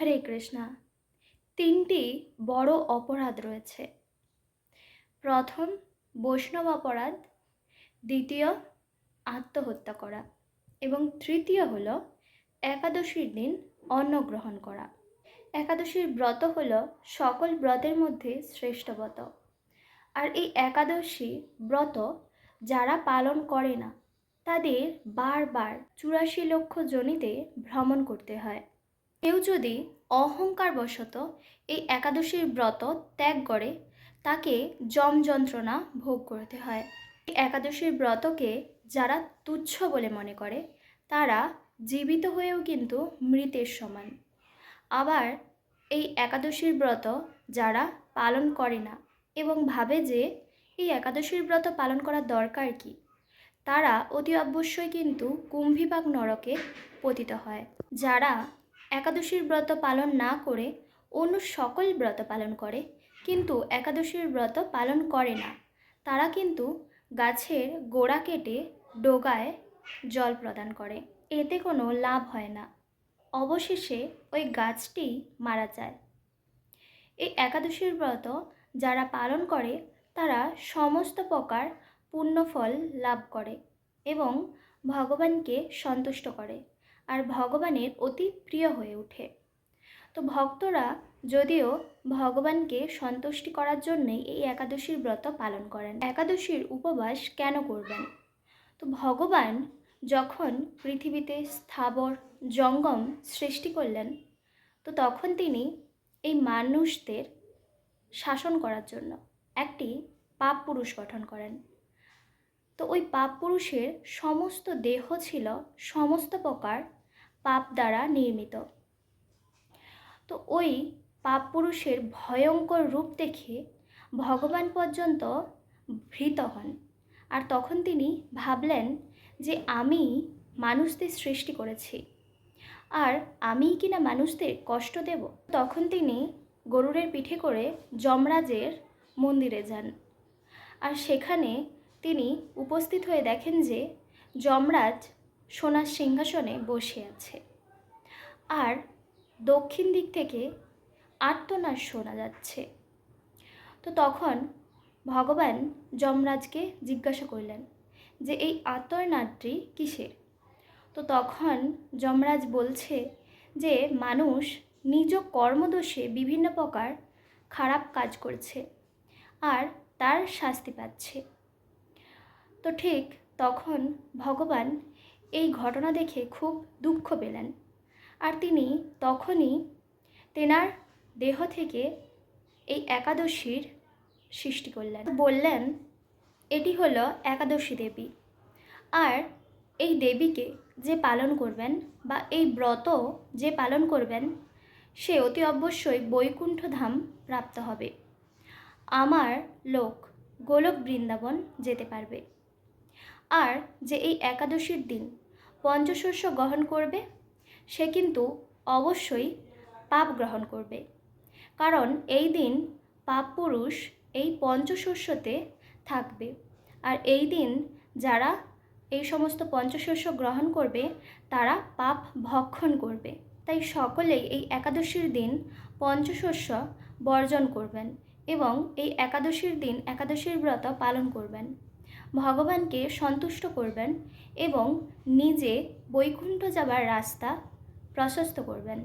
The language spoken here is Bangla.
হরে কৃষ্ণা। তিনটি বড় অপরাধ রয়েছে। প্রথম বৈষ্ণব অপরাধ, দ্বিতীয় আত্মহত্যা করা এবং তৃতীয় হলো একাদশীর দিন অন্ন গ্রহণ করা। একাদশীর ব্রত হলো সকল ব্রতের মধ্যে শ্রেষ্ঠ ব্রত। আর এই একাদশী ব্রত যারা পালন করে না তাদের বারবার 84 লক্ষ যোনিতে ভ্রমণ করতে হয়। কেউ যদি অহংকারবশত এই একাদশীর ব্রত ত্যাগ করে তাকে যম যন্ত্রণা ভোগ করতে হয়। এই একাদশীর ব্রতকে যারা তুচ্ছ বলে মনে করে তারা জীবিত হয়েও কিন্তু মৃতের সমান। আবার এই একাদশীর ব্রত যারা পালন করে না এবং ভাবে যে এই একাদশীর ব্রত পালন করার দরকার কি, তারা অতি অবশ্যই কিন্তু কুম্ভীপাক নরকে পতিত হয়। যারা একাদশীর ব্রত পালন না করে অন্য সকল ব্রত পালন করে কিন্তু একাদশীর ব্রত পালন করে না, তারা কিন্তু গাছের গোড়া কেটে ডোগায় জল প্রদান করে। এতে কোনো লাভ হয় না, অবশেষে ওই গাছটি মারা যায়। এই একাদশীর ব্রত যারা পালন করে তারা সমস্ত প্রকার পুণ্যফল লাভ করে এবং ভগবানকে সন্তুষ্ট করে আর ভগবানের অতি প্রিয় হয়ে ওঠে। তো ভক্তরা যদিও ভগবানকে সন্তুষ্টি করার জন্যই এই একাদশীর ব্রত পালন করেন। একাদশীর উপবাস কেন করবেন? তো ভগবান যখন পৃথিবীতে স্থাবর জঙ্গম সৃষ্টি করলেন, তো তখন তিনি এই মানুষদের শাসন করার জন্য একটি পাপ পুরুষ গঠন করেন। তো ওই পাপ পুরুষের সমস্ত দেহ ছিল সমস্ত প্রকার পাপ দ্বারা নির্মিত। তো ওই পাপ পুরুষের ভয়ঙ্কর রূপ দেখে ভগবান পর্যন্ত ভীত হন। আর তখন তিনি ভাবলেন যে আমি মানুষদের সৃষ্টি করেছি আর আমিই কিনা মানুষদের কষ্ট দেব। তখন তিনি গরুড়ের পিঠে করে যমরাজের মন্দিরে যান। আর সেখানে তিনি উপস্থিত হয়ে দেখেন যে যমরাজ সোনার সিংহাসনে বসে আছে আর দক্ষিণ দিক থেকে আর্তনাদ শোনা যাচ্ছে। তো তখন ভগবান যমরাজকে জিজ্ঞাসা করলেন যে এই আর্তনাদটি কিসের? তো তখন যমরাজ বলছে যে মানুষ নিজ কর্মদোষে বিভিন্ন প্রকার খারাপ কাজ করছে আর তার শাস্তি পাচ্ছে। তো ঠিক তখন ভগবান এই ঘটনা দেখে খুব দুঃখ পেলেন আর তিনি তখনই তেনার দেহ থেকে এই একাদশীর সৃষ্টি করলেন। বললেন এটি হলো একাদশী দেবী, আর এই দেবীকে যে পালন করবেন বা এই ব্রত যে পালন করবেন সে অতি অবশ্যই বৈকুণ্ঠ ধাম প্রাপ্ত হবে, আমার লোক গোলক বৃন্দাবন যেতে পারবে। আর যে এই একাদশীর দিন পঞ্চশস্য গ্রহণ করবে সে কিন্তু অবশ্যই পাপ গ্রহণ করবে, কারণ এই দিন পাপ পুরুষ এই পঞ্চশস্যতে থাকবে। আর এই দিন যারা এই সমস্ত পঞ্চশস্য গ্রহণ করবে তারা পাপ ভক্ষণ করবে। তাই সকলেই এই একাদশীর দিন পঞ্চশস্য বর্জন করবেন এবং এই একাদশীর দিন একাদশীর ব্রত পালন করবেন, ভগবানকে সন্তুষ্ট করবেন এবং নিজে বৈকুণ্ঠ যাবার রাস্তা প্রশস্ত করবেন।